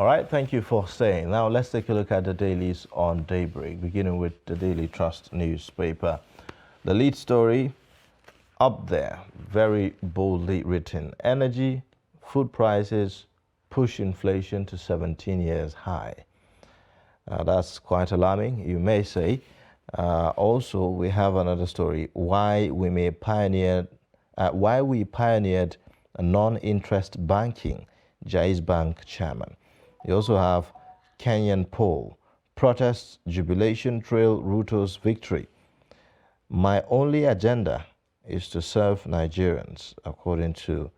All right, thank you for staying. Now let's take a look at the dailies on Daybreak, beginning with the Daily Trust newspaper. The lead story up there, very boldly written: energy, food prices push inflation to 17 years high. That's quite alarming, you may say. Also, we have another story: why we pioneered a non-interest banking. Jais Bank chairman. You also have Kenyan poll: protests, jubilation trail Ruto's victory. My only agenda is to serve Nigerians, according to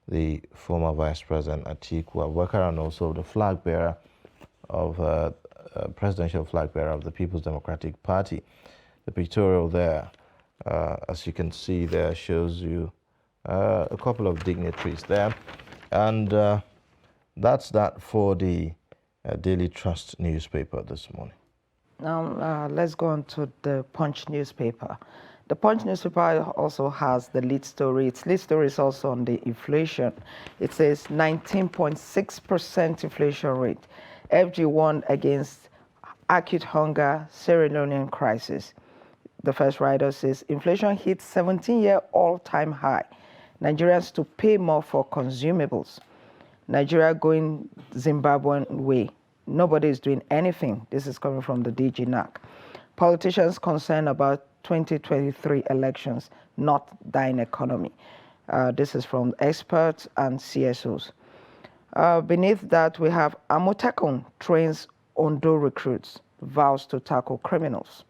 the former Vice President Atiku Abubakar, and also the flag bearer of presidential flag bearer of the People's Democratic Party. The pictorial there, as you can see there, shows you a couple of dignitaries there. And that's that for the Daily Trust newspaper this morning. Now, let's go on to the Punch newspaper. The Punch newspaper also has the lead story. Its lead story is also on the inflation. It says 19.6% inflation rate. FG warned against acute hunger, Sierra Leonean crisis. The first writer says inflation hits 17-year all-time high. Nigerians to pay more for consumables. Nigeria going Zimbabwean way. Nobody is doing anything. This is coming from the DG NAC. Politicians concerned about 2023 elections, not dying economy. This is from experts and CSOs. Beneath that, we have Amotekun trains Ondo recruits, vows to tackle criminals.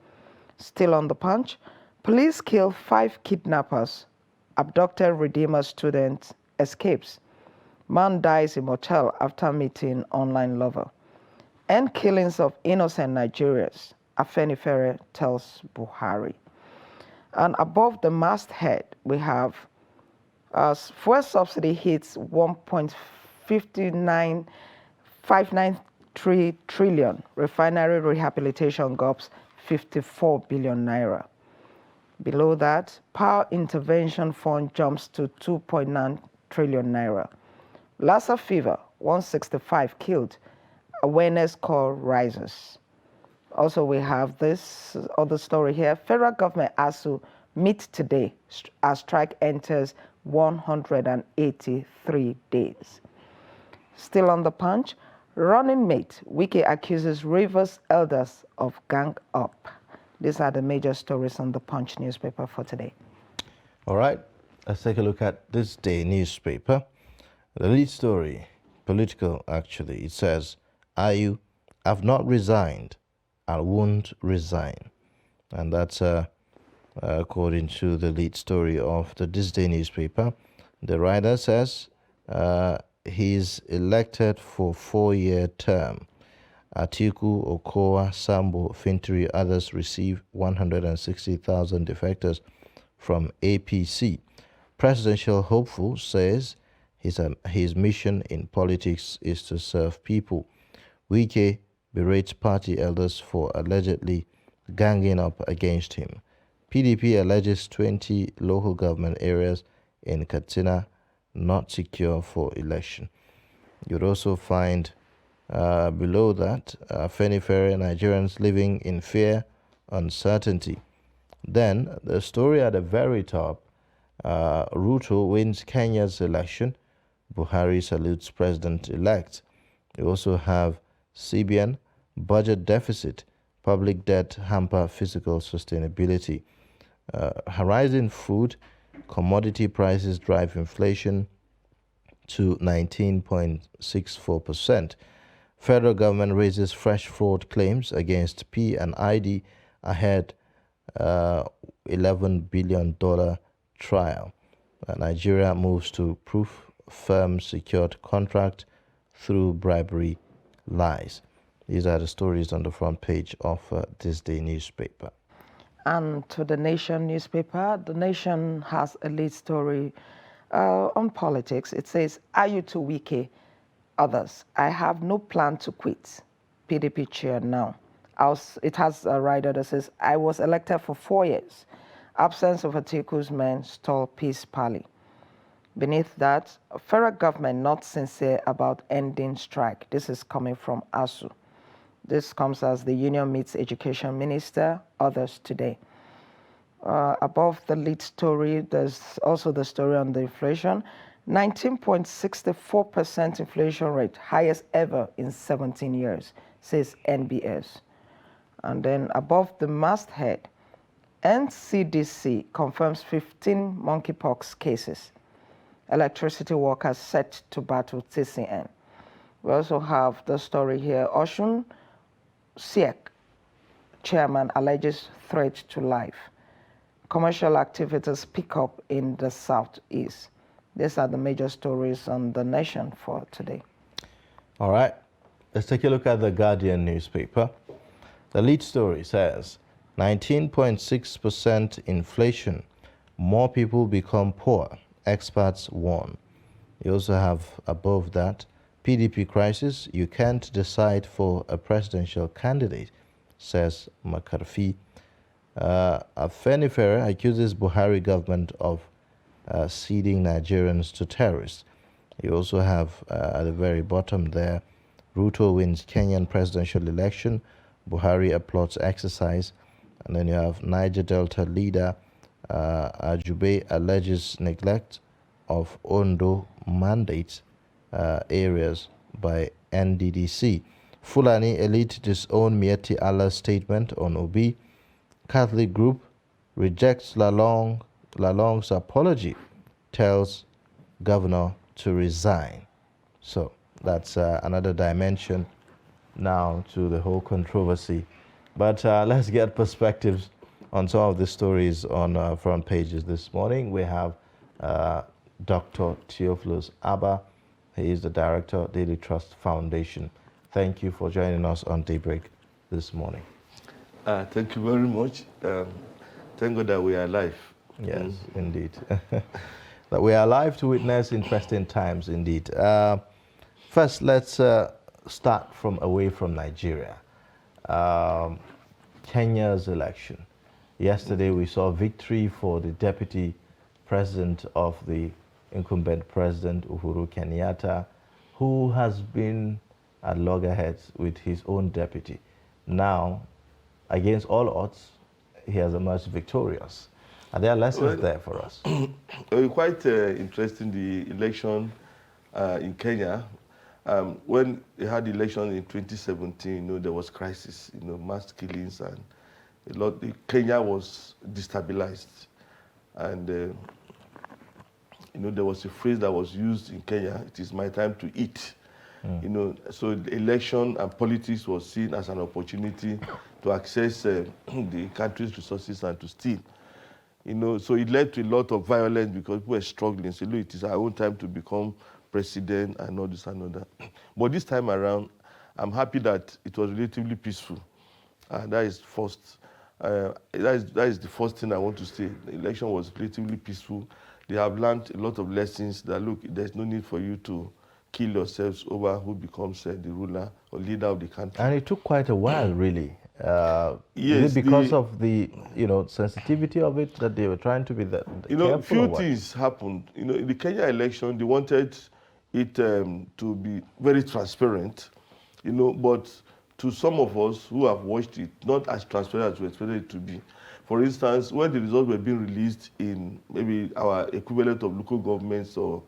Still on the Punch, police kill 5 kidnappers, abducted Redeemer student escapes. Man dies in motel after meeting online lover. End killings of innocent Nigerians, Afenifere tells Buhari. And above the masthead, we have fuel subsidy hits 1.593 trillion. Refinery rehabilitation gobs 54 billion naira. Below that, power intervention fund jumps to 2.9 trillion naira. Lassa fever, 165 killed. Awareness call rises. Also, we have this other story here. Federal government ASU meet today as strike enters 183 days. Still on the Punch, running mate, Wike accuses Rivers elders of gang up. These are the major stories on the Punch newspaper for today. All right, let's take a look at this day newspaper. The lead story, political actually, it says, I've not resigned, I won't resign. And that's according to the lead story of the This Day newspaper. The writer says he's elected for 4-year term. Atiku, Okowa, Sambo, Fintiri, others receive 160,000 defectors from APC. Presidential hopeful says his mission in politics is to serve people. Wike berates party elders for allegedly ganging up against him. PDP alleges 20 local government areas in Katsina not secure for election. You'd also find below that, Afenifere, Nigerians living in fear, uncertainty. Then the story at the very top, Ruto wins Kenya's election. Buhari salutes president-elect. You also have CBN, budget deficit, public debt hamper physical sustainability. Rising food, commodity prices drive inflation to 19.64%. Federal government raises fresh fraud claims against P&ID ahead $11 billion trial. Nigeria moves to proof firm secured contract through bribery lies. These are the stories on the front page of This Day newspaper. And to the Nation newspaper, the Nation has a lead story on politics. It says, "Are you to Wike? Others, I have no plan to quit." PDP chair now. It has a rider that says, "I was elected for 4 years. Absence of Atiku's men stall peace parley." Beneath that, federal government not sincere about ending strike. This is coming from ASU. This comes as the union meets education minister, others today. Above the lead story, there's also the story on the inflation. 19.64% inflation rate, highest ever in 17 years, says NBS. And then above the masthead, NCDC confirms 15 monkeypox cases. Electricity workers set to battle TCN. We also have the story here. Oshun Siek, chairman, alleges threat to life. Commercial activities pick up in the southeast. These are the major stories on The Nation for today. All right, let's take a look at the Guardian newspaper. The lead story says 19.6% inflation, more people become poor, experts warn. You also have above that, PDP crisis, you can't decide for a presidential candidate, says McCarthy. Afenifere accuses Buhari government of ceding Nigerians to terrorists. You also have at the very bottom there, Ruto wins Kenyan presidential election, Buhari applauds exercise, and then you have Niger Delta leader Ajube alleges neglect of Ondo mandate areas by NDDC. Fulani elite disown Mieti Allah's statement on Obi. Catholic group rejects Lalong's apology, tells governor to resign. So that's another dimension now to the whole controversy. But let's get perspectives on some of the stories on front pages this morning. We have Dr. Theophilus Abba. He is the director of Daily Trust Foundation. Thank you for joining us on Daybreak this morning. Thank you very much. Thank God that we are alive. Yes, indeed. That we are alive to witness interesting times, indeed. First, let's start from away from Nigeria. Kenya's election. Yesterday, we saw victory for the deputy president of the incumbent president, Uhuru Kenyatta, who has been at loggerheads with his own deputy. Now, against all odds, he has emerged victorious. Are there lessons there for us? Quite interesting, the election in Kenya. When they had the election in 2017, there was crisis, mass killings, and Kenya was destabilized. And, there was a phrase that was used in Kenya, it is my time to eat. So the election and politics was seen as an opportunity to access the country's resources and to steal. So it led to a lot of violence because people were struggling. So look, it is our own time to become president and all this and all that. But this time around, I'm happy that it was relatively peaceful. And that is first. That is the first thing I want to say. The election was relatively peaceful. They have learned a lot of lessons that, look, there's no need for you to kill yourselves over who becomes the ruler or leader of the country. And it took quite a while, really. Yes, is it because of the sensitivity of it that they were trying to be that careful? Few things happened. In the Kenya election, they wanted it to be very transparent, but to some of us who have watched it, not as transparent as we expected it to be. For instance, when the results were being released in maybe our equivalent of local governments or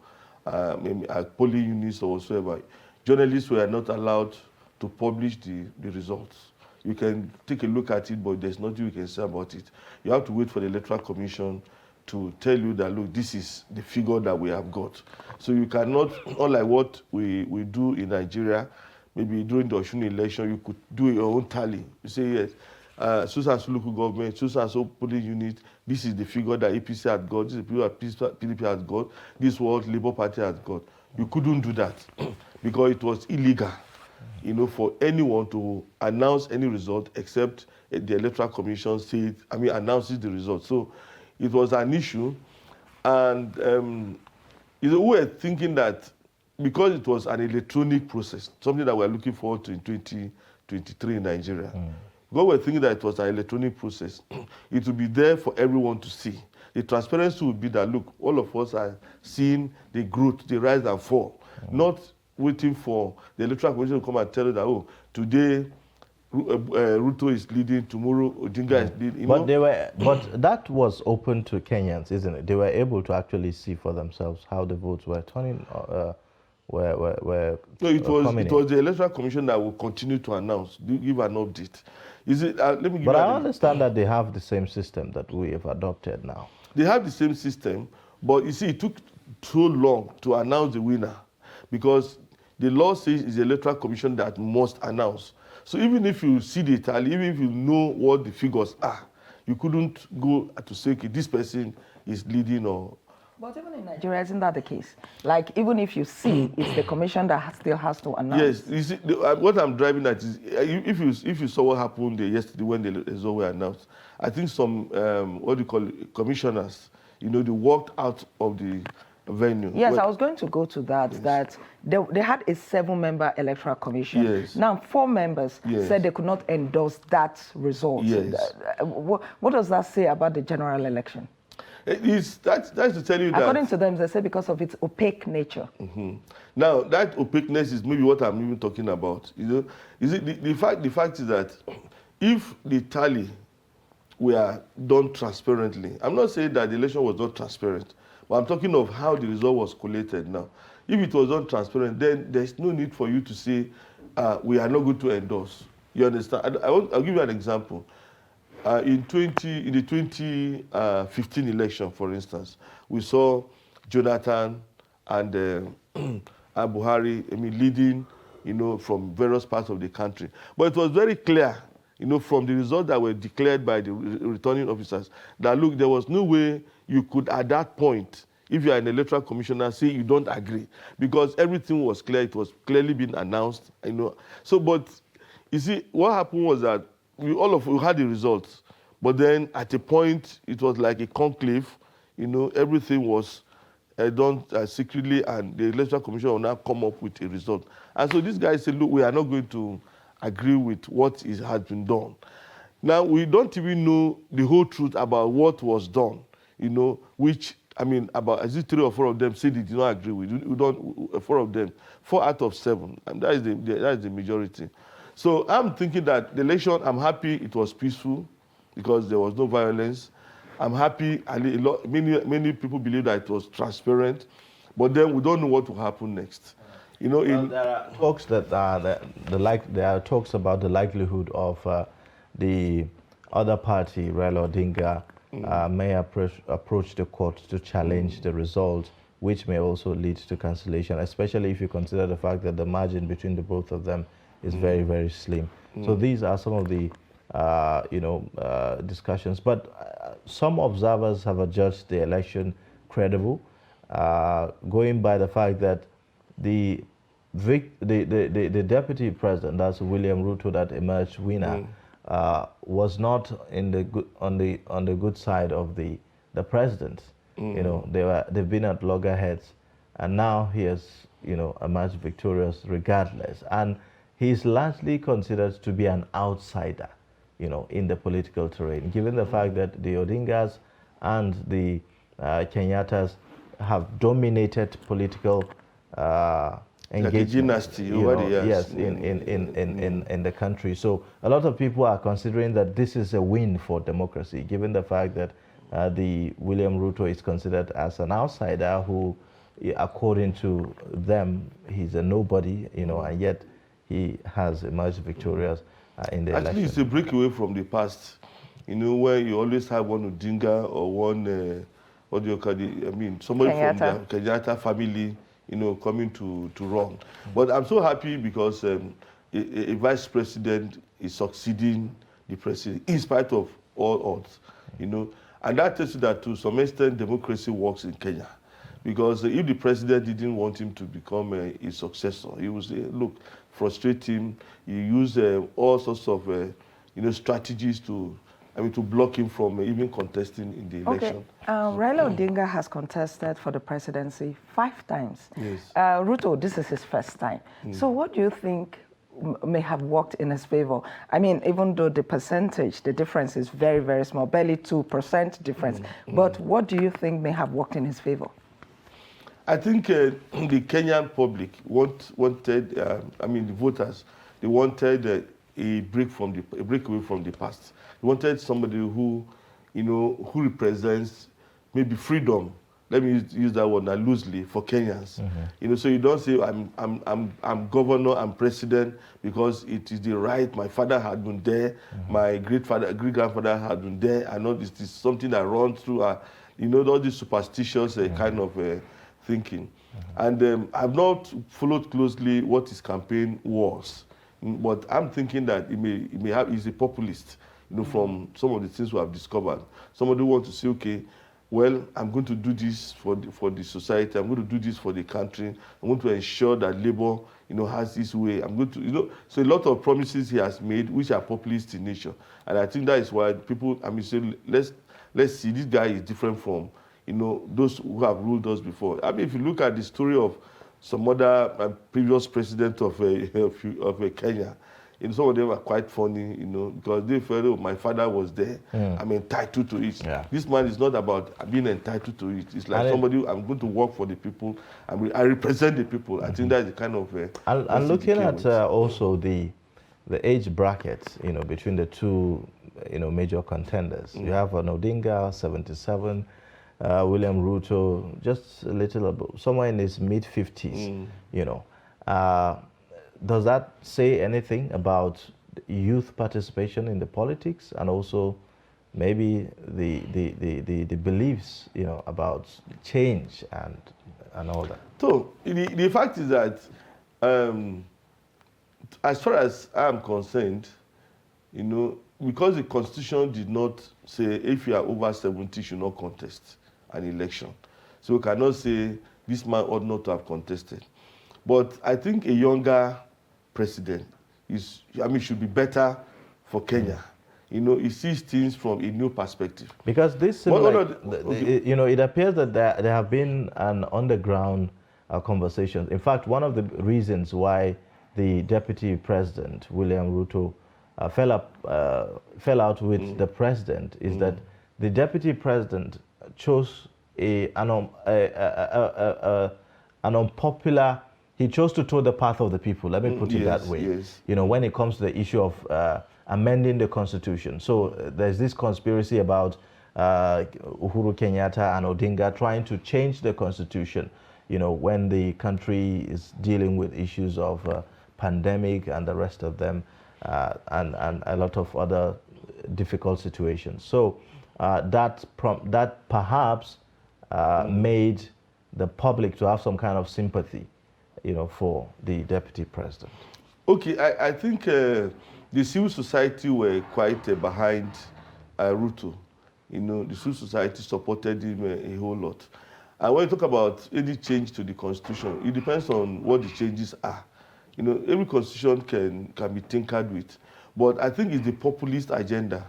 maybe our polling units or whatsoever, journalists were not allowed to publish the results. You can take a look at it, but there's nothing you can say about it. You have to wait for the Electoral Commission to tell you that, look, this is the figure that we have got. So you cannot, unlike what we do in Nigeria, maybe during the Oshun election, you could do your own tally. You say, yes, so-and-so local government, so-and-so polling unit, this is the figure that APC had got, this is the figure that PDP has got, this is what Labour Party has got. You couldn't do that because it was illegal, for anyone to announce any result except the Electoral Commission announces the result. So it was an issue, and we were thinking that because it was an electronic process, something that we're looking forward to in 2023 in Nigeria, because we're thinking that it was an electronic process, it would be there for everyone to see. The transparency would be that, look, all of us are seeing the growth, the rise and fall, not waiting for the Electoral Commission to come and tell you that, oh, today Ruto is leading, tomorrow Odinga is leading. But but that was open to Kenyans, isn't it? They were able to actually see for themselves how the votes were turning, were No, it coming was the Electoral Commission that will continue to announce, give an update. Is it? Let me give But you I understand that they have the same system that we have adopted now. They have the same system, but you see, it took so long to announce the winner because the law says it's the Electoral Commission that must announce. So even if you see the tally, even if you know what the figures are, you couldn't go to say, okay, this person is leading or... But even in Nigeria, isn't that the case? Like, even if you see, it's the commission that still has to announce. Yes, you see, what I'm driving at is, if you saw what happened yesterday when the results were announced, I think some, what do you call it, commissioners, they walked out of the venue. Yes, I was going to go to that, that they had a 7-member electoral commission. Yes. Now, 4 members said they could not endorse that result. Yes. What does that say about the general election? That's to tell you that... According to them, they say because of its opaque nature. Mm-hmm. Now, that opaqueness is maybe what I'm even talking about. The fact is that if the tally were done transparently, I'm not saying that the election was not transparent, but I'm talking of how the result was collated now. If it was not transparent, then there's no need for you to say, we are not going to endorse. You understand? I'll give you an example. In the 2015 election, for instance, we saw Jonathan and Buhari, leading, from various parts of the country. But it was very clear, from the results that were declared by the returning officers, that look, there was no way you could, at that point, if you are an electoral commissioner, say you don't agree, because everything was clear. It was clearly been announced. So, but you see, what happened was that we had the results, but then at a point it was like a conclave. Everything was done secretly, and the electoral commission will now come up with a result. And so these guys said, look, we are not going to agree with what has been done. Now, we don't even know the whole truth about what was done, which, about 3 or 4 of them said they did not agree with. We don't, 4 of them, 4 out of 7, and that is the majority. So I'm thinking that the election, I'm happy it was peaceful because there was no violence. I'm happy, many people believe that it was transparent, but then we don't know what will happen next. There are talks that there are talks about the likelihood of the other party, Raila Odinga, may approach the court to challenge the result, which may also lead to cancellation, especially if you consider the fact that the margin between the both of them is very, very slim. So these are some of the, discussions. But some observers have adjudged the election credible, going by the fact that the deputy president, that's William Ruto, that emerged winner, was not on the good side of the president. They've been at loggerheads, and now he has emerged victorious regardless. And he's largely considered to be an outsider, in the political terrain, given the fact that the Odingas and the Kenyattas have dominated political engagement. Like a dynasty over the years. Yes, in the country. So a lot of people are considering that this is a win for democracy, given the fact that the William Ruto is considered as an outsider who, according to them, he's a nobody, and yet he has emerged victorious in the election. Actually, it's a breakaway from the past, where you always have one Odinga or one, what do you call it? Somebody Kenyatta. From the Kenyatta family, coming to run. But I'm so happy because a vice president is succeeding the president in spite of all odds, And that tells you that to some extent democracy works in Kenya. Because if the president didn't want him to become his successor, he would say, look, frustrate him. You use all sorts of strategies to block him from even contesting in the election. Okay. Raila Odinga has contested for the presidency 5 times. Yes. Ruto, this is his first time. So what do you think may have worked in his favor? I mean, even though the percentage, the difference is very, very small, barely 2% difference. But what do you think may have worked in his favor? I think the Kenyan public wanted, I mean, the voters, they wanted a break away from the past. They wanted somebody who, who represents maybe freedom. Let me use that word now loosely for Kenyans. So you don't say I'm governor, I'm president because it is the right. My father had been there, my great grandfather had been there. I know this is something that runs through, all these superstitious kind of thinking. And I've not followed closely what his campaign was, but I'm thinking that he's a populist, from some of the things we have discovered. Somebody who wants to say, okay, well, I'm going to do this for the society. I'm going to do this for the country. I'm going to ensure that labor, has this way. I'm going to, so a lot of promises he has made, which are populist in nature. And I think that is why people, say, let's see, this guy is different from, those who have ruled us before. I mean, if you look at the story of some other previous president of Kenya, some of them are quite funny, because they felt, oh, my father was there. I'm entitled to it. Yeah. This man is not about being entitled to it. It's like somebody, I'm going to work for the people. I represent the people. I think that's the kind of... and looking at also the age brackets, between the two, major contenders. You have an Odinga, 77, William Ruto, just a little, somewhere in his mid-50s, does that say anything about youth participation in the politics and also maybe the beliefs, about change and all that? So the fact is that as far as I'm concerned, because the Constitution did not say if you are over 70, you should not contest an election. So we cannot say this man ought not to have contested. But I think a younger president should be better for Kenya. He sees things from a new perspective. Because this, it appears that there have been an underground conversation. In fact, one of the reasons why the deputy president, William Ruto, fell out with the president is that the deputy president chose an unpopular. He chose to toe the path of the people. Let me put it that way. Yes. When it comes to the issue of amending the constitution. So there's this conspiracy about Uhuru Kenyatta and Odinga trying to change the constitution. When the country is dealing with issues of pandemic and the rest of them, and a lot of other difficult situations. So that perhaps made the public to have some kind of sympathy, for the deputy president. Okay, I think the civil society were quite behind Ruto. The civil society supported him a whole lot. And when you talk about any change to the constitution, it depends on what the changes are. Every constitution can be tinkered with. But I think it's the populist agenda,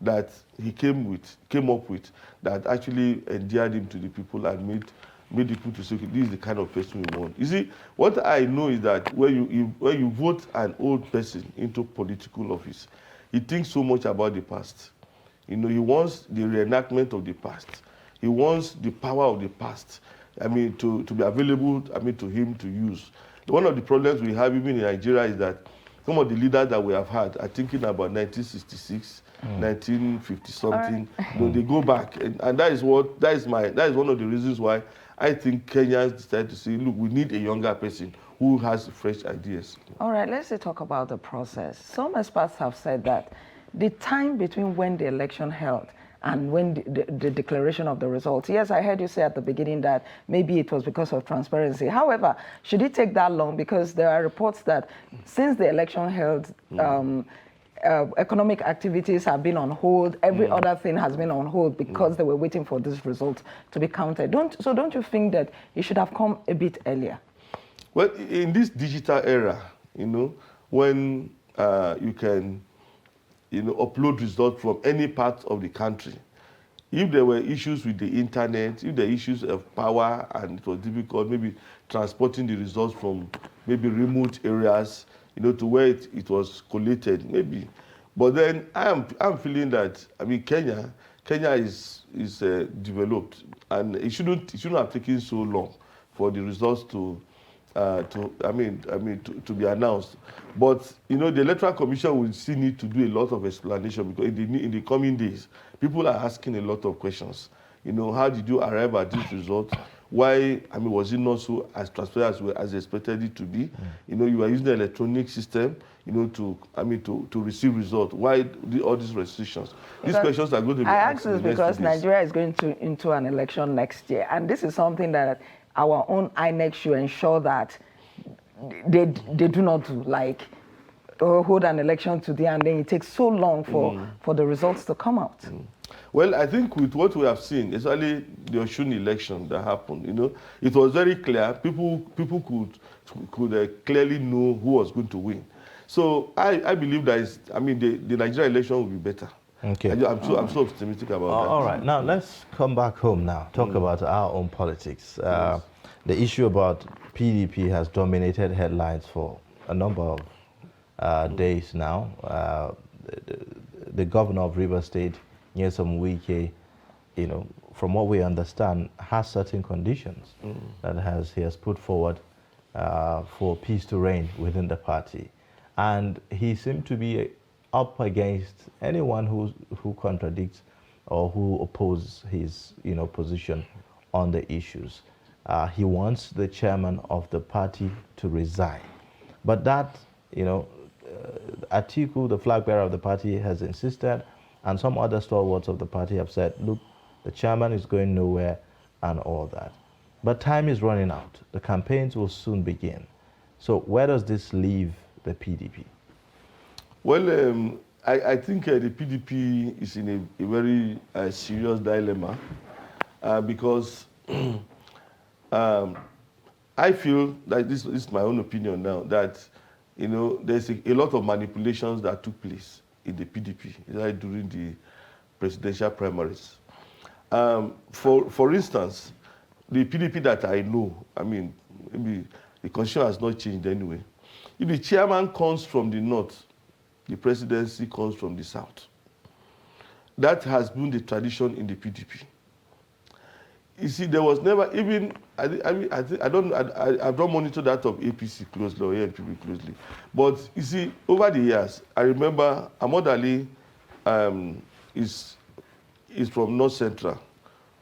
that he came up with that actually endeared him to the people and made the people to say, okay, this is the kind of person we want. You see, what I know is that when you vote an old person into political office, he thinks so much about the past. He wants the reenactment of the past. He wants the power of the past, to be available, to him to use. One of the problems we have even in Nigeria is that some of the leaders that we have had are thinking about 1966, 1950 something. They go back, and that is one of the reasons why I think Kenyans decided to say, look, we need a younger person who has fresh ideas. All right, let's talk about the process. Some experts have said that the time between when the election held and when the declaration of the results. Yes, I heard you say at the beginning that maybe it was because of transparency. However, should it take that long? Because there are reports that since the election held, economic activities have been on hold. Every other thing has been on hold because they were waiting for this result to be counted. Don't you think that it should have come a bit earlier? Well, in this digital era, when you can upload results from any part of the country. If there were issues with the internet, if there were issues of power and it was difficult, maybe transporting the results from maybe remote areas, to where it was collated, maybe. But then I'm feeling that, I mean, Kenya is developed, and it shouldn't have taken so long for the results to be announced. But the Electoral Commission will still need to do a lot of explanation, because in the coming days, people are asking a lot of questions. How did you arrive at this result? Why, was it not so as transparent as expected it to be? You are using the electronic system, to receive results. Why all these restrictions? These questions are going to be asked. I ask this because Nigeria is going into an election next year, and this is something that our own INEC should ensure that they do not do, like hold an election today and then it takes so long for the results to come out. Well, I think with what we have seen, especially the Osun election that happened, it was very clear. People could clearly know who was going to win. So I believe that the Nigeria election will be better. Okay. I'm so optimistic about that. All right. Now let's come back home now. Talk about our own politics. Yes. The issue about PDP has dominated headlines for a number of days now. The governor of Rivers State, Nyesom Wike, from what we understand, has certain conditions that he has put forward for peace to reign within the party. And he seemed to be up against anyone who contradicts or who opposes his position on the issues. He wants the chairman of the party to resign. But that, Atiku, the flag bearer of the party, has insisted, and some other stalwarts of the party have said, look, the chairman is going nowhere and all that. But time is running out. The campaigns will soon begin. So where does this leave the PDP? Well, I think the PDP is in a very serious dilemma because I feel that this is my own opinion now, that there's a lot of manipulations that took place in the PDP during the presidential primaries. For instance, the PDP that I know, maybe the constitution has not changed anyway. If the chairman comes from the north, the presidency comes from the south. That has been the tradition in the PDP. You see, there was never even, I don't monitor that of APC closely or ANPP closely. But you see, over the years, I remember Ahmad Ali is from North Central.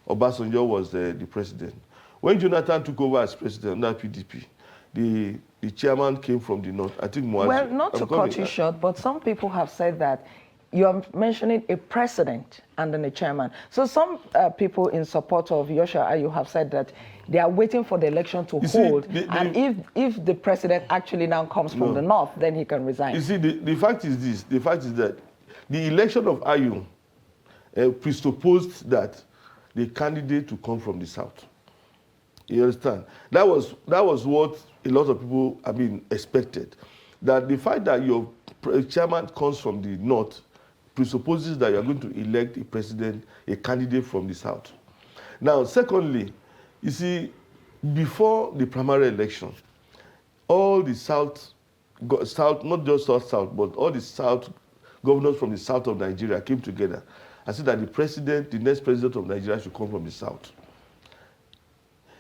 Obasanjo was the president. When Jonathan took over as president under PDP, the chairman came from the north. I think Muazu. Well, not to cut you short, but some people have said that you are mentioning a president and then a chairman. So some people in support of Yosha Ayu have said that they are waiting for the election to hold, and if the president actually now comes from the north, then he can resign. You see, the fact is this. The fact is that the election of Ayu presupposed that the candidate to come from the south. You understand? That was what a lot of people expected. That the fact that your chairman comes from the north presupposes that you are going to elect a president, a candidate from the south. Now, secondly, you see, before the primary election, all the south, not just south, but all the south governors from the south of Nigeria came together and said that the next president of Nigeria should come from the south.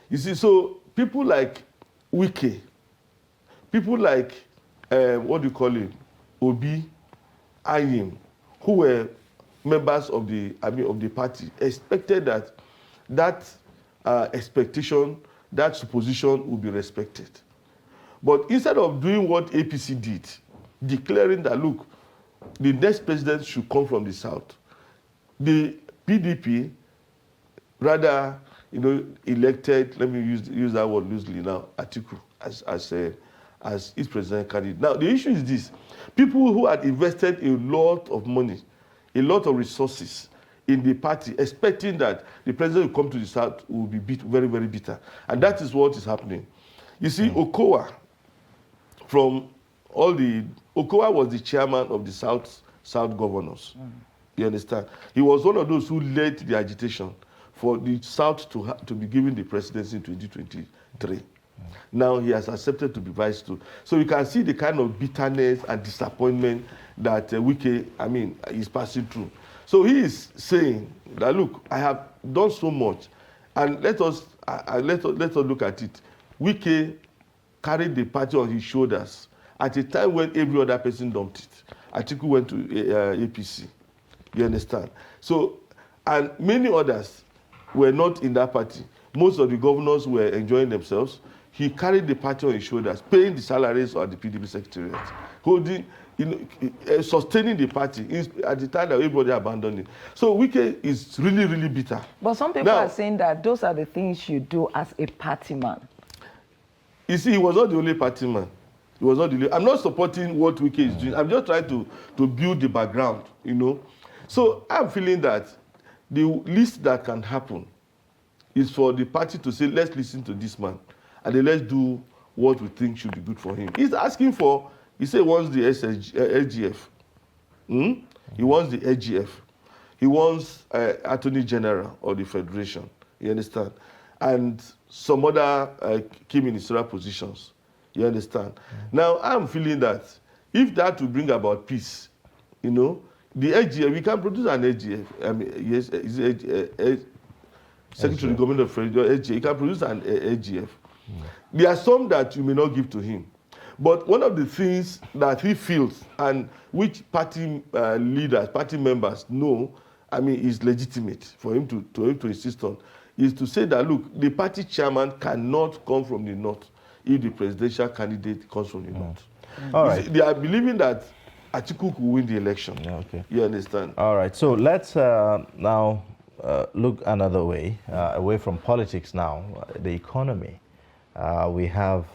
You see, so people like Wike, people like, Obi, Ayim, who were members of the party, expected that expectation, that supposition would be respected. But instead of doing what APC did, declaring that, look, the next president should come from the south, the PDP rather, elected, let me use that word loosely now, Atiku as its president candidate. Now, the issue is this. People who had invested a lot of money, a lot of resources in the party, expecting that the president will come to the south, will be very, very bitter. And that is what is happening. You see, Okowa, Okowa was the chairman of the South governors. You understand? He was one of those who led the agitation for the South to be given the presidency in 2023. Now he has accepted to be vice too. So you can see the kind of bitterness and disappointment that Wike, is passing through. So he is saying that, look, I have done so much, and let us look at it. Wike carried the party on his shoulders at a time when every other person dumped it. Atiku went to APC. You understand? So, and many others were not in that party. Most of the governors were enjoying themselves. He carried the party on his shoulders, paying the salaries of the PDP secretariat, holding, sustaining the party at the time that everybody abandoned it. So Wike is really, really bitter. But some people are saying that those are the things you do as a party man. You see, he was not the only party man. He was not the only. I'm not supporting what Wike is doing. I'm just trying to build the background, So I'm feeling that the least that can happen is for the party to say, let's listen to this man, and then let's do what we think should be good for him. He's asking for, he said he wants the LGF. He wants the LGF. He wants Attorney General of the Federation. You understand? And some other key ministerial positions. You understand? Now, I'm feeling that if that will bring about peace, the LGF, we can produce an LGF. Yes, Secretary of the Government of Federation, LGF, he can produce an LGF. There are some that you may not give to him. But one of the things that he feels, and which party leaders, party members know, is legitimate for him to insist on, is to say that, look, the party chairman cannot come from the north if the presidential candidate comes from the north. All right. They are believing that Atiku will win the election. Yeah, okay. You understand? All right. So let's now look another way, away from politics now, the economy. We have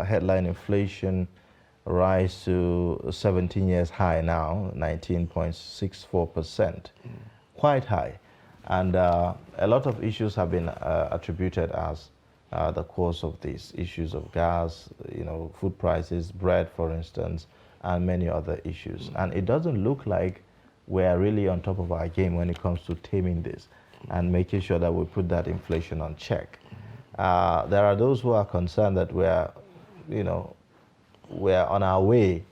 headline inflation rise to 17 years high now, 19.64%, quite high. And a lot of issues have been attributed as the cause of these issues of gas, food prices, bread, for instance, and many other issues. And it doesn't look like we're really on top of our game when it comes to taming this and making sure that we put that inflation on check. There are those who are concerned that we're on our way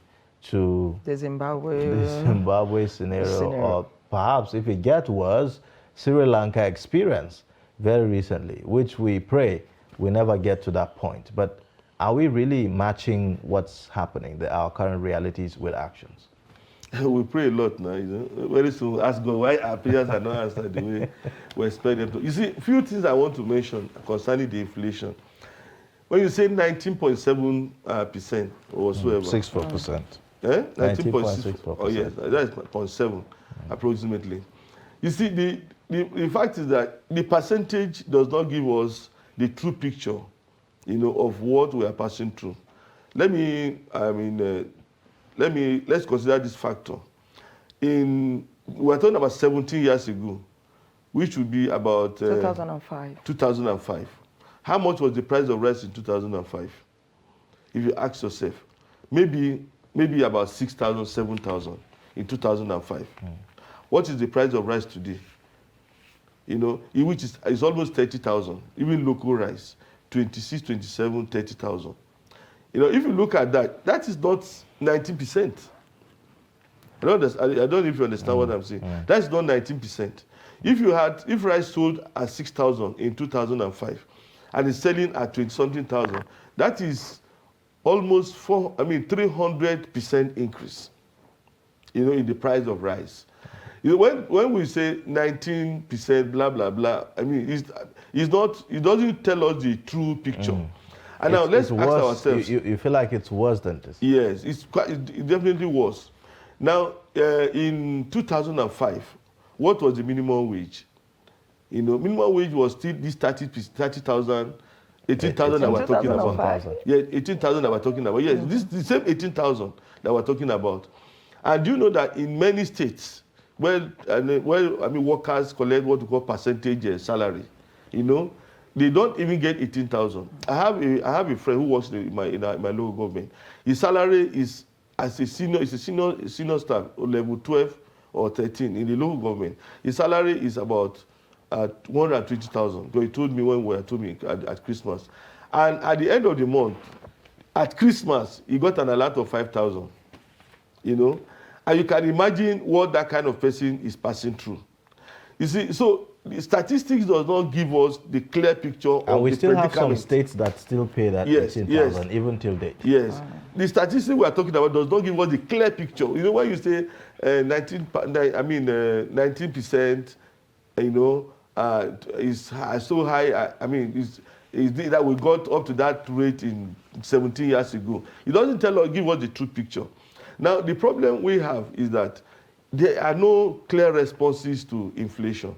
to The Zimbabwe scenario, or perhaps if it gets worse, Sri Lanka experience very recently, which we pray we never get to that point. But are we really matching what's happening, our current realities, with actions? We pray a lot now, Very soon, ask God why our prayers are not answered the way we expect them to. You see, a few things I want to mention concerning the inflation. When you say 19.7% or whatsoever. 64%. 19.64%. Oh, yes, that is 0.7 approximately. You see, the fact is that the percentage does not give us the true picture, of what we are passing through. Let's consider this factor. We're talking about 17 years ago, which would be about 2005. 2005. How much was the price of rice in 2005? If you ask yourself, maybe about 6,000, 7,000 in 2005. What is the price of rice today? Which is almost 30,000. Even local rice, 26, 27, 30,000. If you look at that, that is not 19%. I don't know if you understand what I'm saying. That's not 19%. If rice sold at 6,000 in 2005 and is selling at 20-something thousand, that is almost 300% increase, in the price of rice. When we say 19%, blah, blah, blah, it doesn't tell us the true picture. And now let's ask ourselves. You feel like it's worse than this? Yes, it definitely was. Now, in 2005, what was the minimum wage? Minimum wage was still this 30,000, 18,000 that we're talking about. Yeah, 18,000 that we're talking about. Yes, this the same 18,000 that we're talking about. And do you know that in many states, workers collect what we call percentage salary, they don't even get 18,000. I have a friend who works in my local government. His salary is as a senior staff, level 12 or 13 in the local government. His salary is about 120,000. Because he told me when we were told me at Christmas. And at the end of the month, at Christmas, he got an alert of 5,000. You know, and you can imagine what that kind of person is passing through. You see, so the statistics does not give us the clear picture of the And we still have some predicament. states that still pay that Yes, 18,000 even till date. Yes, the statistics we are talking about does not give us the clear picture. You know, when you say 19%, you know, is so high. I mean, is that we got up to that rate in 17 years ago. It doesn't give us the true picture. Now, the problem we have is that there are no clear responses to inflation.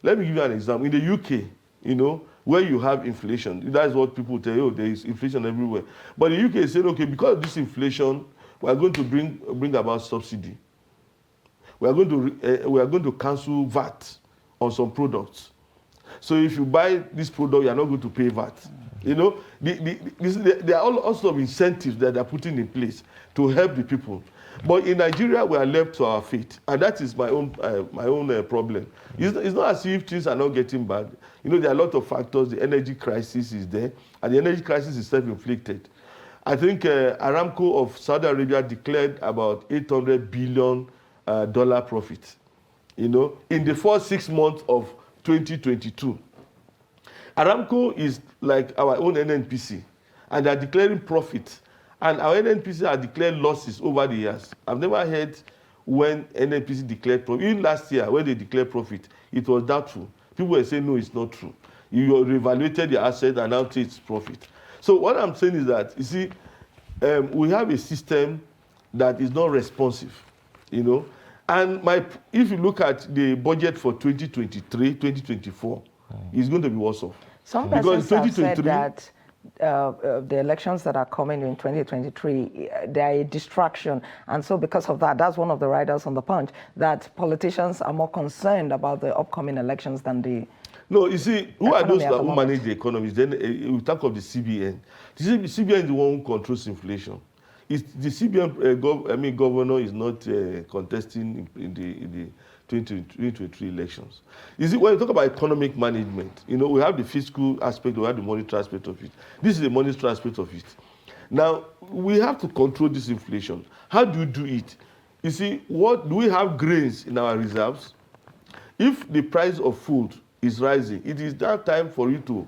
Let me give you an example. In the UK, you know, where you have inflation, that's what people tell you, there is inflation everywhere. But the UK is saying, okay, because of this inflation, we are going to bring about subsidy. We are going to cancel VAT on some products. So if you buy this product, you are not going to pay VAT. You know, there are all sorts of incentives that they are putting in place to help the people. But in Nigeria, we are left to our fate, and that is my own problem. It's not as if things are not getting bad. You know, there are a lot of factors. The energy crisis is there, and the energy crisis is self-inflicted. I think Aramco of Saudi Arabia declared about $800 billion profit. You know, in the first 6 months of 2022. Aramco is like our own NNPC, and they are declaring profit. And our NNPC are declared losses over the years. I've never heard when NNPC declared profit. Even last year, when they declared profit, it was doubtful. People were saying, no, it's not true. You reevaluated the asset and now it's profit. So what I'm saying is that, you see, we have a system that is not responsive, you know. And if you look at the budget for 2023, 2024, it's going to be worse off. Some persons have said that the elections that are coming in 2023, they are a distraction. And so because of that, that's one of the writers on The Punch, that politicians are more concerned about the upcoming elections than the No, you see, who are those who manage the economy? Then we talk of the CBN. The CBN is the one who controls inflation. The CBN governor is not contesting in the 2023 elections. You see, when you talk about economic management, you know, we have the fiscal aspect, we have the monetary aspect of it. This is the monetary aspect of it. Now, we have to control this inflation. How do you do it? You see, do we have grains in our reserves? If the price of food is rising, it is that time for you to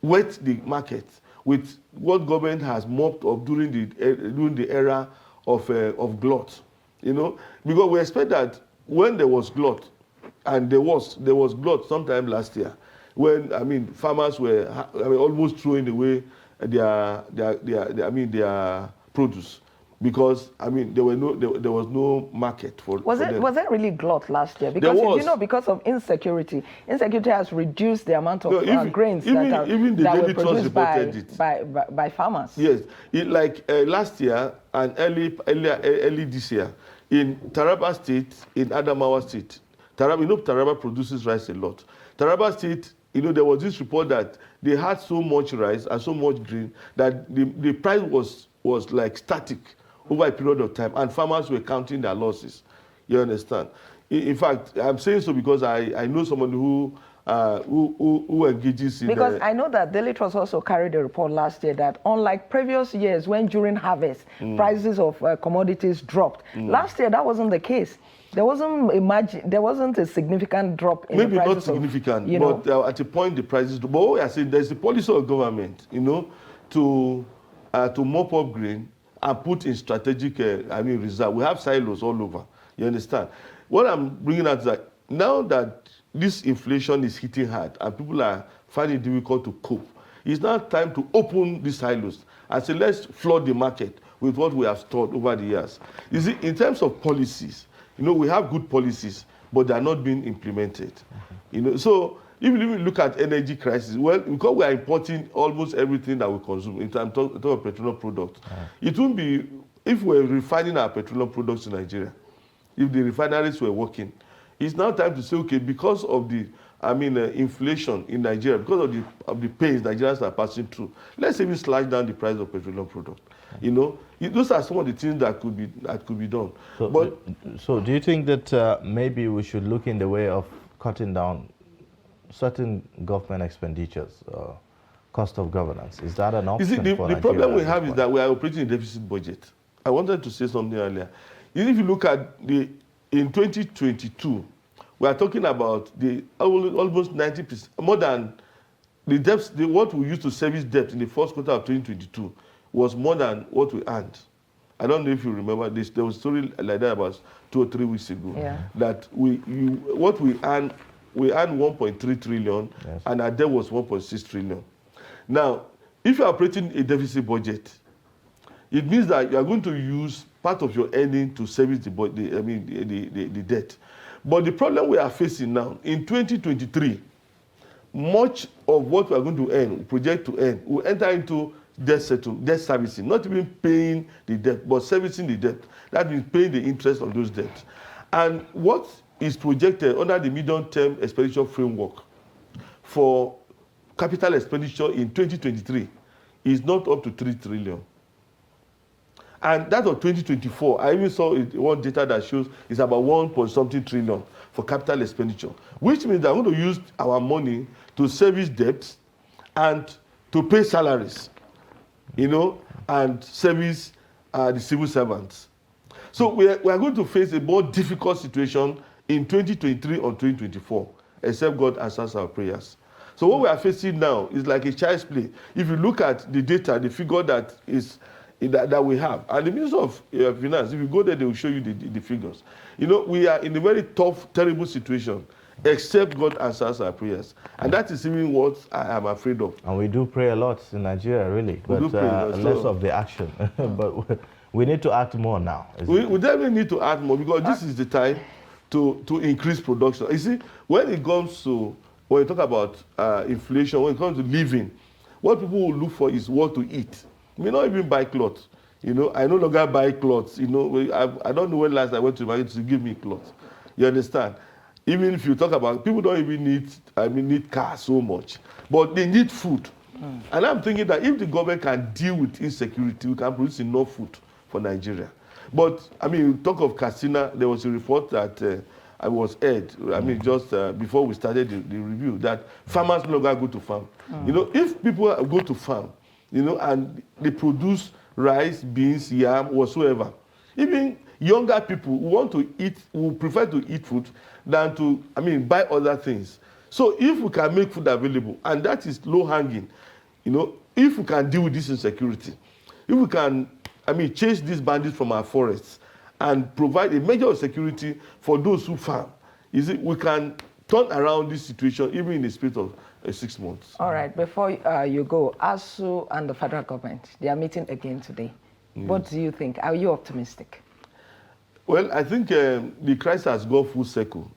wet the market with what government has mopped up during the era of glut. You know, because we expect that when there was glut, and there was glut sometime last year, when farmers were almost throwing away their produce, because there was no market for them. Was there really glut last year? Because you know, because of insecurity has reduced the amount of grains that were produced by farmers. Yes, last year and early this year, in Taraba State, in Adamawa State, Taraba produces rice a lot. Taraba State, there was this report that they had so much rice and so much grain that the price was like static over a period of time, and farmers were counting their losses. You understand? In fact, I'm saying so because I know someone who engages in... Because I know that Daily Trust also carried a report last year that unlike previous years when during harvest prices of commodities dropped, last year that wasn't the case. There wasn't a significant drop in the prices. Maybe not significant, but at a point the prices... But what we are saying, there's the policy of government, to mop up grain and put in strategic reserve. We have silos all over. You understand? What I'm bringing out is that now that this inflation is hitting hard and people are finding it difficult to cope, it's now time to open these silos and say, let's flood the market with what we have stored over the years. You see, in terms of policies, we have good policies, but they are not being implemented. So if you look at energy crisis, well, because we are importing almost everything that we consume in terms of petroleum products, it wouldn't be, if we're refining our petroleum products in Nigeria, if the refineries were working, it's now time to say, okay, because of the inflation in Nigeria, because of the pains Nigerians are passing through, let's even slash down the price of petroleum products. Those are some of the things that could be done. So do you think that maybe we should look in the way of cutting down certain government expenditures, cost of governance? Is that an You option see, the for problem Nigeria we at have this is that we are operating a deficit budget. I wanted to say something earlier. If you look at in 2022, we are talking about the almost 90%, more than the debts, what we used to service debt in the first quarter of 2022 was more than what we earned. I don't know if you remember this. There was a story like that about 2 or 3 weeks ago. Yeah. That what we earned 1.3 trillion, Yes. and our debt was 1.6 trillion. Now, if you are operating a deficit budget, it means that you are going to use part of your earning to service the debt. But the problem we are facing now, in 2023, much of what we are going to earn, project to earn, will enter into debt servicing, not even paying the debt, but servicing the debt. That means paying the interest on those debts. And what is projected under the medium-term expenditure framework for capital expenditure in 2023 is not up to 3 trillion. And that of 2024, I even saw one data that shows it's about 1.something trillion for capital expenditure, which means that we're going to use our money to service debts and to pay salaries, and service the civil servants. So we are going to face a more difficult situation in 2023 or 2024, except God answers our prayers. So what we are facing now is like a child's play. If you look at the data, the figure that we have, and the Minister of Finance, if you go there, they will show you the figures. We are in a very tough, terrible situation, except God answers our prayers. And that is even what I am afraid of. And we do pray a lot in Nigeria, really, but less of the action. But we need to act more now. We definitely need to act more, because this is the time to increase production. You see, when you talk about inflation, when it comes to living, what people will look for is what to eat. You may not even buy clothes. I no longer buy clothes. I don't know when last I went to the market to give me clothes. You understand? Even if you talk about, people don't even need cars so much, but they need food. And I'm thinking that if the government can deal with insecurity, we can produce enough food for Nigeria. But talk of Katsina, there was a report that I was heard, just before we started the review, that farmers no longer go to farm. If people go to farm, and they produce rice, beans, yam, whatsoever, even younger people who want to eat, who prefer to eat food than to, buy other things. So if we can make food available, and that is low hanging, if we can deal with this insecurity, if we can, chase these bandits from our forests and provide a measure of security for those who farm, we can turn around this situation even in the space of 6 months. All right, before you go, ASU and the federal government, they are meeting again today. What do you think? Are you optimistic? Well, I think the crisis has gone full circle.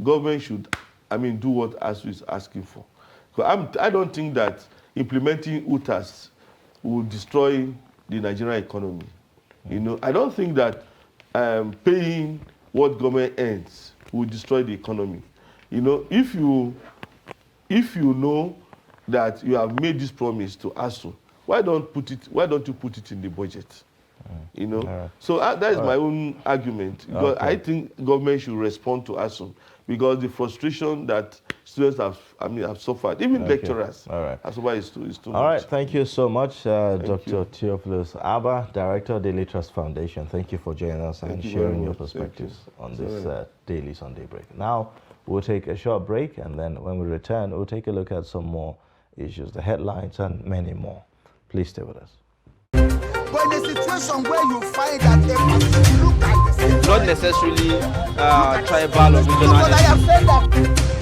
Government should, do what ASU is asking for. I don't think that implementing UTAS will destroy the Nigerian economy. I don't think that paying what government earns will destroy the economy. If you know that you have made this promise to ASU, why don't you put it in the budget? Right. So that is my own argument. Because I think government should respond to ASU, because the frustration that students have suffered, even lecturers, that's why it's too much. All right, thank you so much, Dr. Theophilus Abba, Director, Daily Trust Foundation. Thank you for joining us and sharing your perspectives on this Daily Sunday Break. Now, we'll take a short break, and then when we return, we'll take a look at some more issues, the headlines, and many more. Please stay with us. But in a situation where you find that a person look at the same, not necessarily tribal or regional. I have said that